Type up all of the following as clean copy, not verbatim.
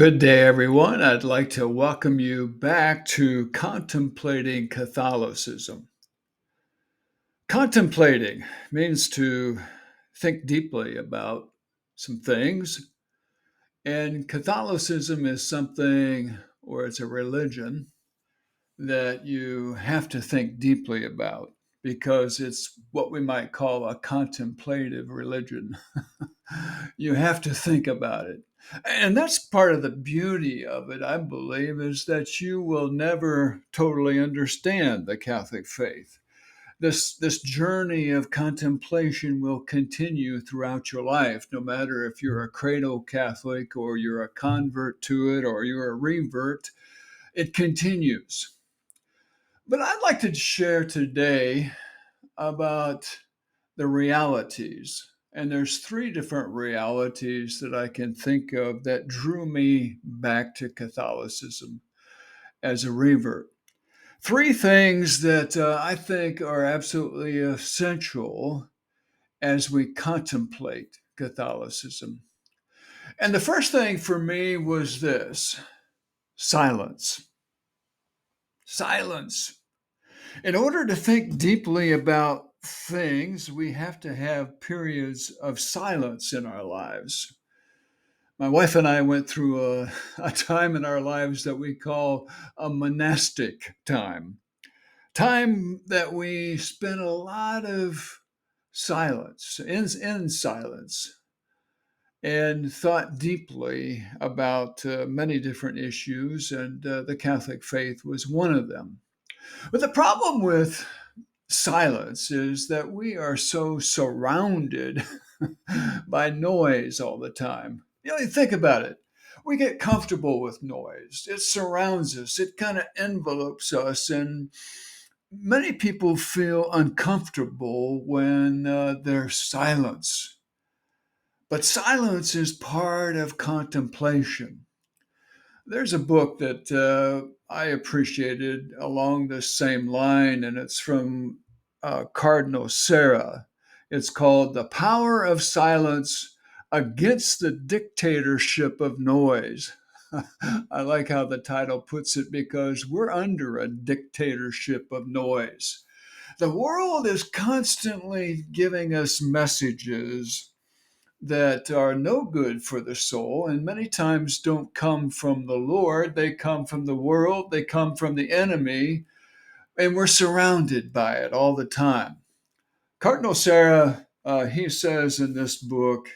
Good day, everyone. I'd like to welcome you back to Contemplating Catholicism. Contemplating means to think deeply about some things, and Catholicism is something, or it's a religion, that you have to think deeply about because it's what we might call a contemplative religion. You have to think about it. And that's part of the beauty of it, I believe, is that you will never totally understand the Catholic faith. This journey of contemplation will continue throughout your life, no matter if you're a cradle Catholic or you're a convert to it or you're a revert, it continues. But I'd like to share today about the realities. And there's three different realities that I can think of that drew me back to Catholicism as a revert. Three things that I think are absolutely essential as we contemplate Catholicism. And the first thing for me was this: silence. Silence. In order to think deeply about things, we have to have periods of silence in our lives. My wife and I went through a time in our lives that we call a monastic time that we spent a lot of silence, in silence, and thought deeply about many different issues, and the Catholic faith was one of them. But the problem with silence is that we are so surrounded by noise all the time. You think about it. We get comfortable with noise. It surrounds us. It kind of envelopes us, and many people feel uncomfortable when there's silence. But silence is part of contemplation. There's a book that I appreciated along the same line, and it's from Cardinal Sarah. It's called The Power of Silence Against the Dictatorship of Noise. I like how the title puts it because we're under a dictatorship of noise. The world is constantly giving us messages that are no good for the soul and many times don't come from the Lord. They come from the world, they come from the enemy, and we're surrounded by it all the time. Cardinal Sarah, he says in this book,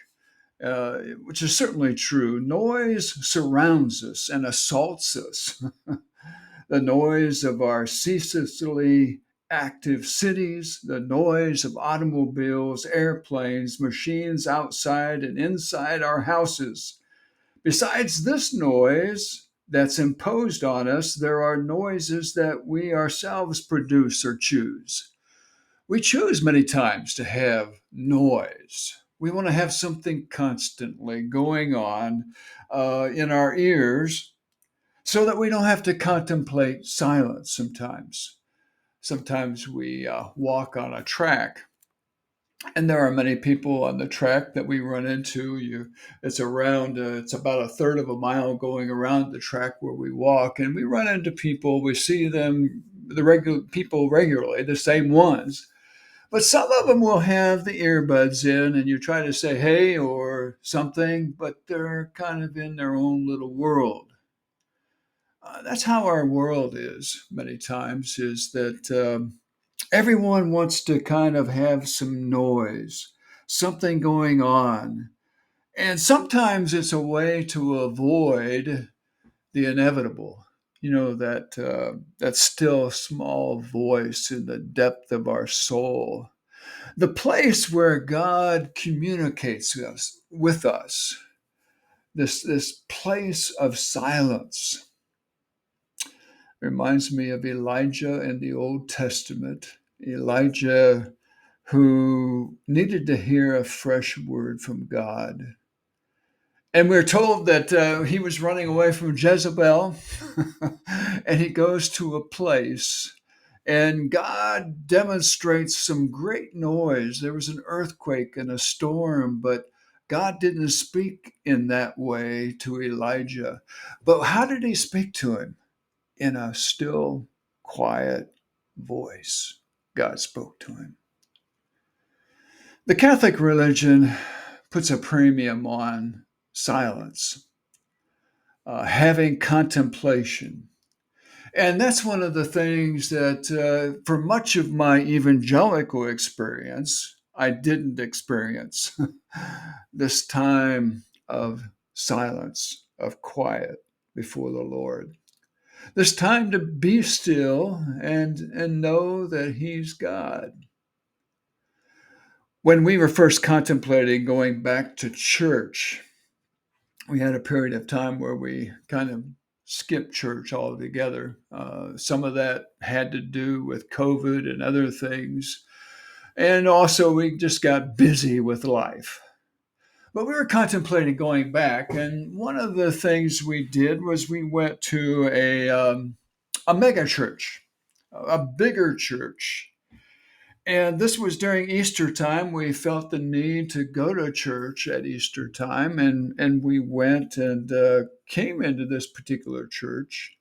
which is certainly true, noise surrounds us and assaults us. The noise of our ceaselessly active cities, the noise of automobiles, airplanes, machines outside and inside our houses. Besides this noise that's imposed on us, there are noises that we ourselves produce or choose. We choose many times to have noise. We want to have something constantly going on in our ears so that we don't have to contemplate silence sometimes. Sometimes we walk on a track, and there are many people on the track that we run into. It's about a third of a mile going around the track where we walk, and we run into people. We see them, the regular people regularly, the same ones. But some of them will have the earbuds in, and you try to say hey or something, but they're kind of in their own little world. That's how our world is many times, is that everyone wants to kind of have some noise, something going on. And sometimes it's a way to avoid the inevitable. That still small voice in the depth of our soul, the place where God communicates with us, this place of silence. Reminds me of Elijah in the Old Testament. Elijah, who needed to hear a fresh word from God. And we're told that he was running away from Jezebel, and he goes to a place, and God demonstrates some great noise. There was an earthquake and a storm, but God didn't speak in that way to Elijah. But how did he speak to him? In a still, quiet voice. God spoke to him. The Catholic religion puts a premium on silence, having contemplation. And that's one of the things that, for much of my evangelical experience, I didn't experience this time of silence, of quiet before the Lord. This time to be still and know that He's God. When we were first contemplating going back to church, we had a period of time where we kind of skipped church altogether. Some of that had to do with COVID and other things. And also, we just got busy with life. But we were contemplating going back. And one of the things we did was we went to a mega church, a bigger church. And this was during Easter time. We felt the need to go to church at Easter time, and we went and came into this particular church.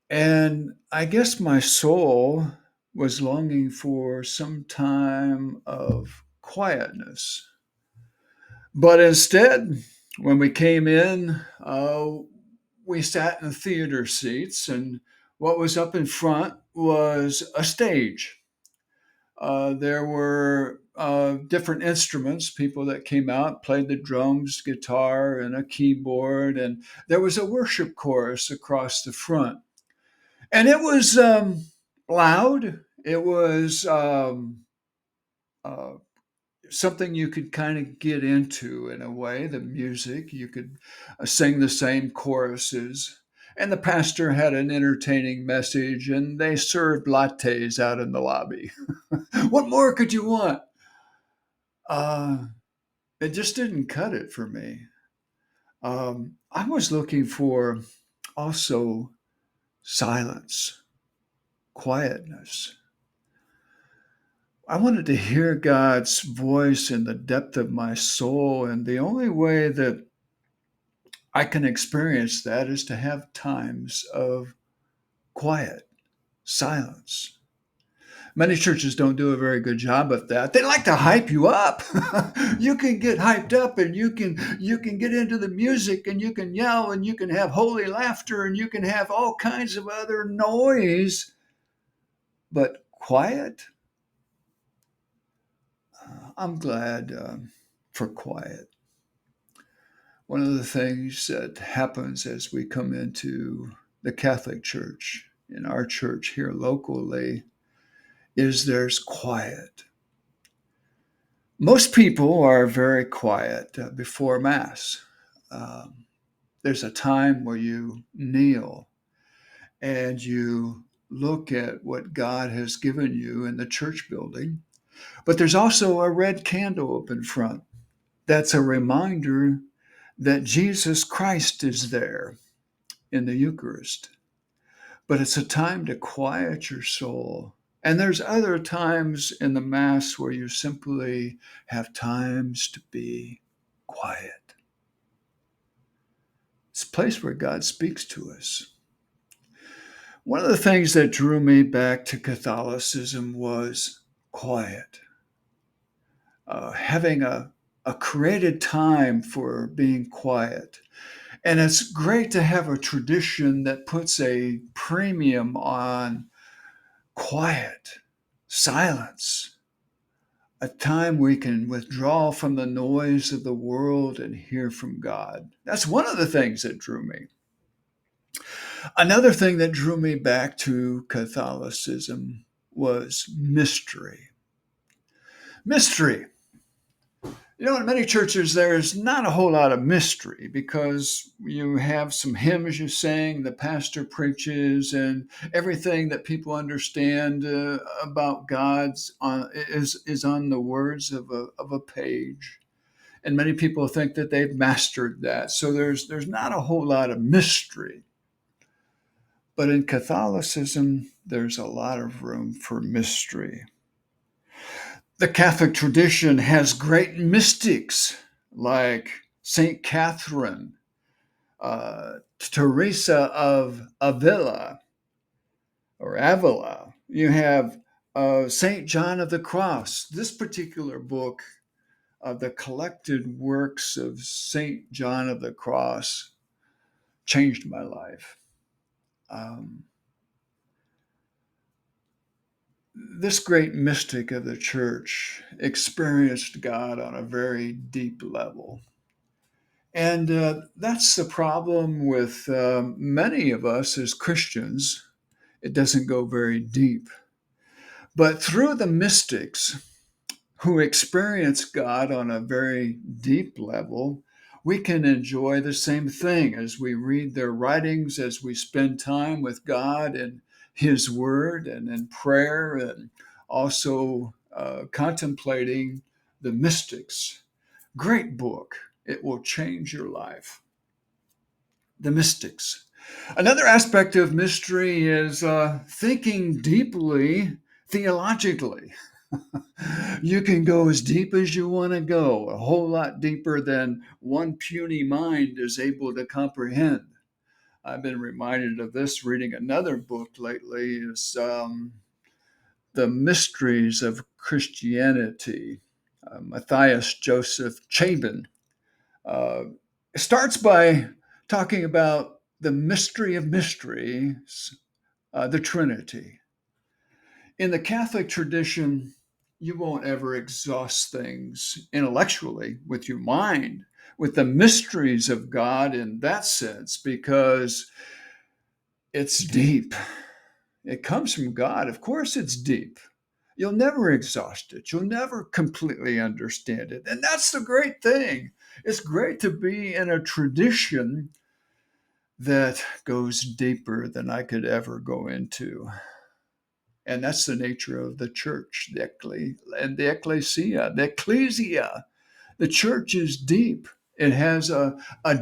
And I guess my soul was longing for some time of quietness. But instead, when we came in, we sat in theater seats, and what was up in front was a stage. There were different instruments, people that came out, played the drums, guitar, and a keyboard, and there was a worship chorus across the front. And it was loud. It was uh, something you could kind of get into in a way, the music. You could sing the same choruses. And the pastor had an entertaining message, and they served lattes out in the lobby. What more could you want? Uh, it just didn't cut it for me. I was looking for also silence, quietness. I wanted to hear God's voice in the depth of my soul, and the only way that I can experience that is to have times of quiet, silence. Many churches don't do a very good job of that. They like to hype you up. You can get hyped up and you can get into the music and you can yell and you can have holy laughter and you can have all kinds of other noise. But quiet, I'm glad for quiet. One of the things that happens as we come into the Catholic Church, in our church here locally, is there's quiet. Most people are very quiet before Mass. Um, there's a time where you kneel and you look at what God has given you in the church building. But there's also a red candle up in front. That's a reminder that Jesus Christ is there in the Eucharist. But it's a time to quiet your soul. And there's other times in the Mass where you simply have times to be quiet. It's a place where God speaks to us. One of the things that drew me back to Catholicism was quiet, having a created time for being quiet. And it's great to have a tradition that puts a premium on quiet, silence, a time we can withdraw from the noise of the world and hear from God. That's one of the things that drew me. Another thing that drew me back to Catholicism was mystery. Mystery. You know, in many churches, there's not a whole lot of mystery because you have some hymns you sing, the pastor preaches, and everything that people understand about God's is on the words of a page. And many people think that they've mastered that. So there's not a whole lot of mystery. But in Catholicism, there's a lot of room for mystery. The Catholic tradition has great mystics like Saint Catherine, Teresa of Avila. You have Saint John of the Cross. This particular book, the collected works of Saint John of the Cross, changed my life. Um, this great mystic of the church experienced God on a very deep level. And that's the problem with many of us as Christians. It doesn't go very deep. But through the mystics who experience God on a very deep level, we can enjoy the same thing as we read their writings, as we spend time with God and His Word and in prayer, and also contemplating the mystics. Great book. It will change your life. The mystics. Another aspect of mystery is thinking deeply theologically. You can go as deep as you want to go, a whole lot deeper than one puny mind is able to comprehend. I've been reminded of this reading another book lately, is The Mysteries of Christianity. Matthias Joseph Chabin uh, starts by talking about the mystery of mysteries, the Trinity. In the Catholic tradition, you won't ever exhaust things intellectually with your mind, with the mysteries of God in that sense, because it's deep. It comes from God. Of course, it's deep. You'll never exhaust it. You'll never completely understand it. And that's the great thing. It's great to be in a tradition that goes deeper than I could ever go into. And that's the nature of the church, and the ecclesia, the ecclesia. The church is deep. It has a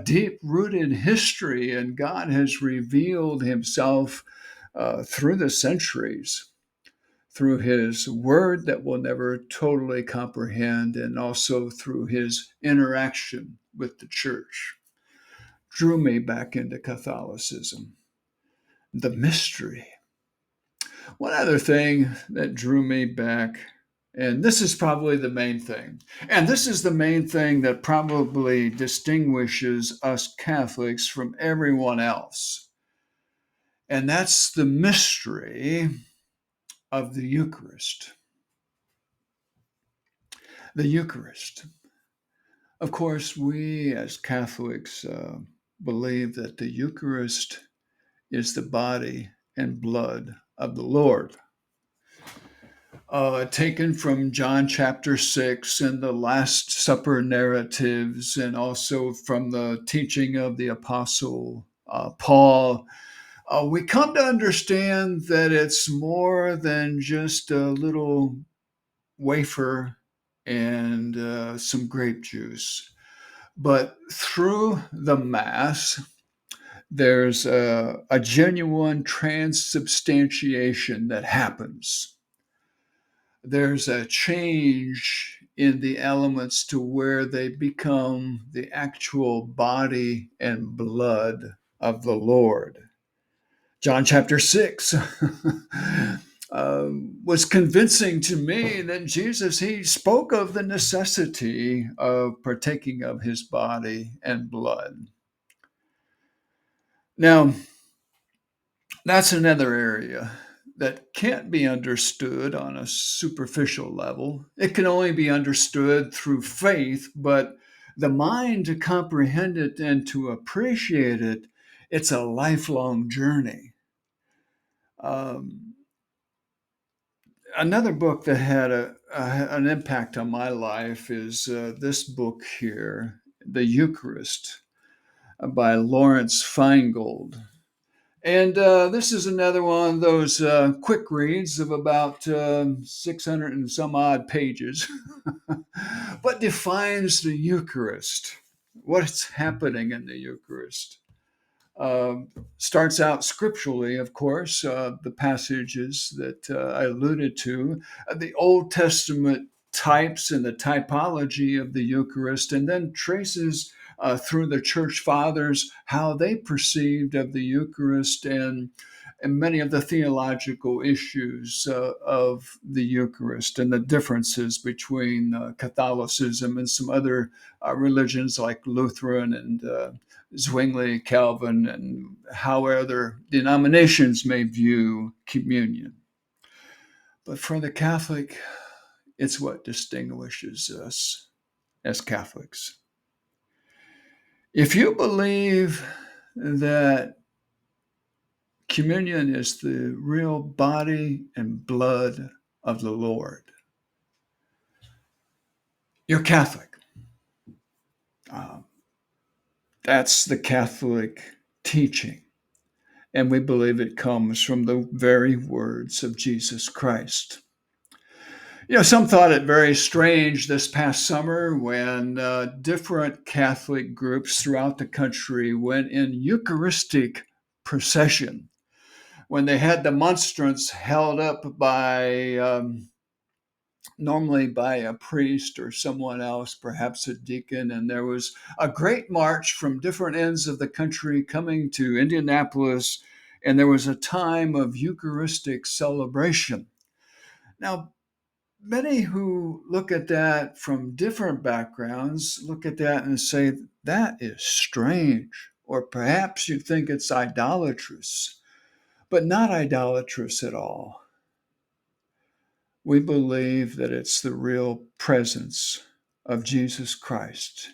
deep rooted history, and God has revealed himself through the centuries, through his word that we'll never totally comprehend, and also through his interaction with the church. Drew me back into Catholicism. The mystery. One other thing that drew me back, and this is probably the main thing, and this is the main thing that probably distinguishes us Catholics from everyone else, and that's the mystery of the Eucharist. The Eucharist. Of course, we as Catholics believe that the Eucharist is the body and blood of the Lord. Taken from John chapter 6 and the Last Supper narratives, and also from the teaching of the Apostle Paul, we come to understand that it's more than just a little wafer and some grape juice. But through the Mass, there's a genuine transubstantiation that happens. There's a change in the elements to where they become the actual body and blood of the Lord. John chapter 6 was convincing to me that Jesus, he spoke of the necessity of partaking of his body and blood. Now, that's another area that can't be understood on a superficial level. It can only be understood through faith, but the mind to comprehend it and to appreciate it, it's a lifelong journey. Um, Another book that had an impact on my life is this book here, The Eucharist, by Lawrence Feingold. And this is another one of those quick reads of about 600 and some odd pages, but defines the Eucharist, what's happening in the Eucharist. Starts out scripturally, of course, the passages that I alluded to. The Old Testament types and the typology of the Eucharist, and then traces through the church fathers how they perceived of the Eucharist and many of the theological issues of the Eucharist and the differences between Catholicism and some other religions like Lutheran and Zwingli, Calvin, and how other denominations may view communion. But for the Catholic, it's what distinguishes us as Catholics. If you believe that communion is the real body and blood of the Lord, you're Catholic. That's the Catholic teaching. And we believe it comes from the very words of Jesus Christ. Some thought it very strange this past summer when different Catholic groups throughout the country went in Eucharistic procession, when they had the monstrance held up by normally by a priest or someone else, perhaps a deacon, and there was a great march from different ends of the country coming to Indianapolis, and there was a time of Eucharistic celebration. Now, many who look at that from different backgrounds look at that and say, that is strange, or perhaps you think it's idolatrous, but not idolatrous at all. We believe that it's the real presence of Jesus Christ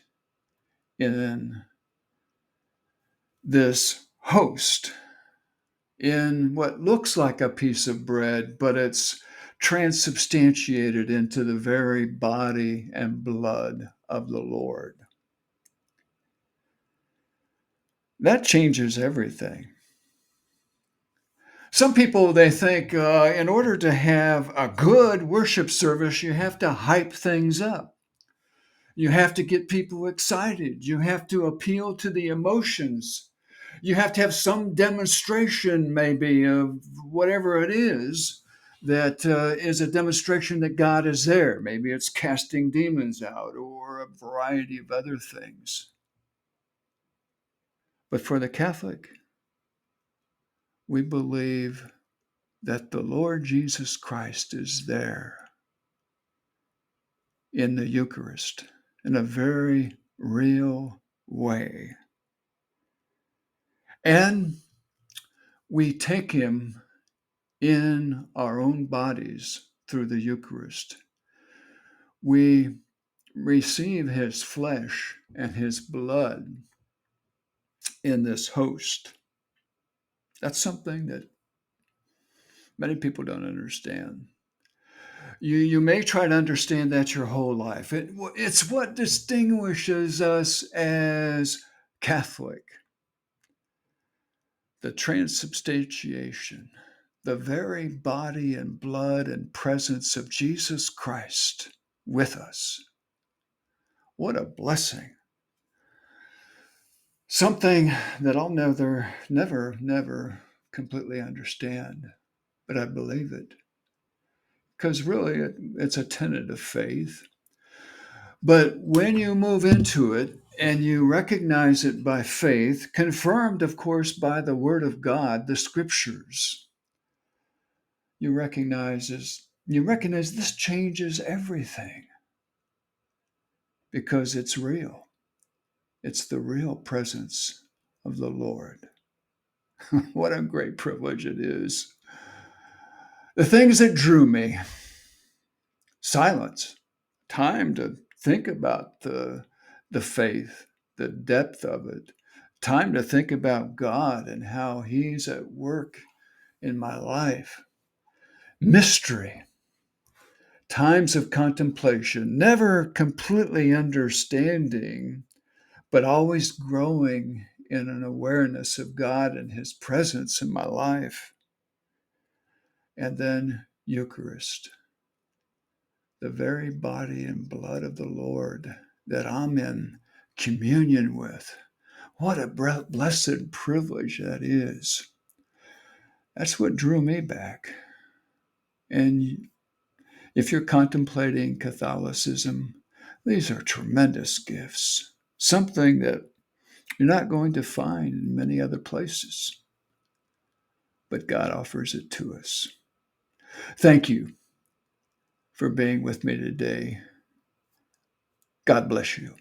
in this host, in what looks like a piece of bread, but it's transubstantiated into the very body and blood of the Lord. That changes everything. Some people, they think in order to have a good worship service, you have to hype things up. You have to get people excited. You have to appeal to the emotions. You have to have some demonstration, maybe, of whatever it is that is a demonstration that God is there. Maybe it's casting demons out or a variety of other things. But for the Catholic, we believe that the Lord Jesus Christ is there in the Eucharist in a very real way. And we take him in our own bodies through the Eucharist. We receive his flesh and his blood in this host. That's something that many people don't understand. You may try to understand that your whole life. It's what distinguishes us as Catholic. The transubstantiation, the very body and blood and presence of Jesus Christ with us. What a blessing. Something that I'll never completely understand, but I believe it. Because really, it's a tenet of faith. But when you move into it and you recognize it by faith, confirmed, of course, by the Word of God, the Scriptures, you recognize this changes everything because it's real. It's the real presence of the Lord. What a great privilege it is. The things that drew me: silence, time to think about the faith, the depth of it, time to think about God and how he's at work in my life. Mystery, times of contemplation, never completely understanding, but always growing in an awareness of God and his presence in my life. And then Eucharist, the very body and blood of the Lord that I'm in communion with. What a blessed privilege that is. That's what drew me back. And If you're contemplating Catholicism, these are tremendous gifts, something that you're not going to find in many other places, but God offers it to us. Thank you for being with me today. God bless you.